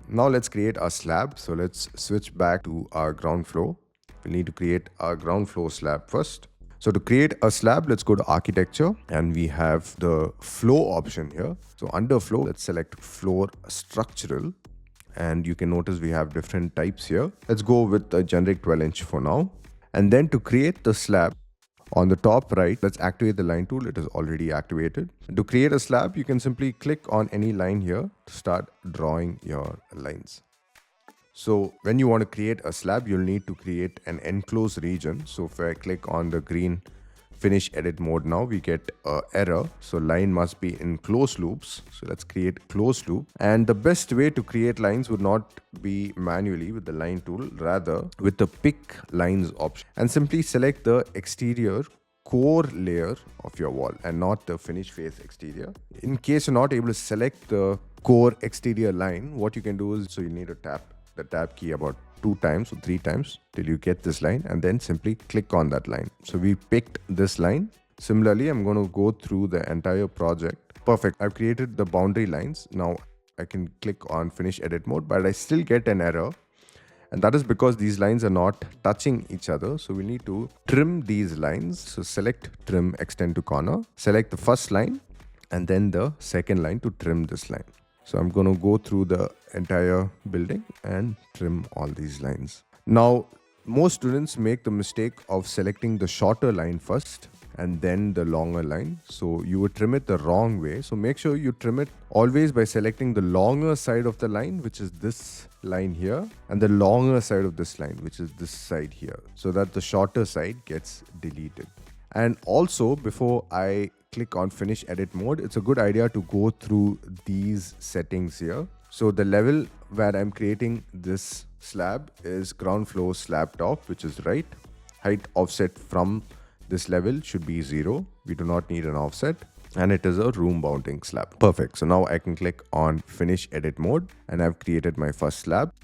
Now let's create our slab. So let's switch back to our ground floor. We need to create our ground floor slab first. So to create a slab, let's go to architecture and we have the floor option here. So under floor, let's select floor structural. And you can notice we have different types here. Let's go with a generic 12-inch for now. And then to create the slab, on the top right, let's activate the line tool. It is already activated. To create a slab, you can simply click on any line here to start drawing your lines. So when you want to create a slab, you'll need to create an enclosed region. So if I click on the green finish edit mode now, we get an error. So line must be in closed loops. So let's create closed loop. And the best way to create lines would not be manually with the line tool, rather with the pick lines option, and simply select the exterior core layer of your wall and not the finish face exterior. In case you're not able to select the core exterior line, what you can do is, so you need to tap the tab key about 2 times or 3 times till you get this line, and then simply click on that line. So we picked this line. Similarly, I'm going to go through the entire project. Perfect. I've created the boundary lines. Now I can click on finish edit mode, but I still get an error. And that is because these lines are not touching each other. So we need to trim these lines. So select trim extend to corner, select the first line and then the second line to trim this line. So I'm going to go through the entire building and trim all these lines. Now, most students make the mistake of selecting the shorter line first and then the longer line. So you would trim it the wrong way. So make sure you trim it always by selecting the longer side of the line, which is this line here, and the longer side of this line, which is this side here, so that the shorter side gets deleted. And also, before I click on finish edit mode, it's a good idea to go through these settings here. So the level where I'm creating this slab is ground floor slab top, which is right. Height offset from this level should be 0. We do not need an offset. And it is a room bounding slab. Perfect. So now I can click on finish edit mode and I've created my first slab.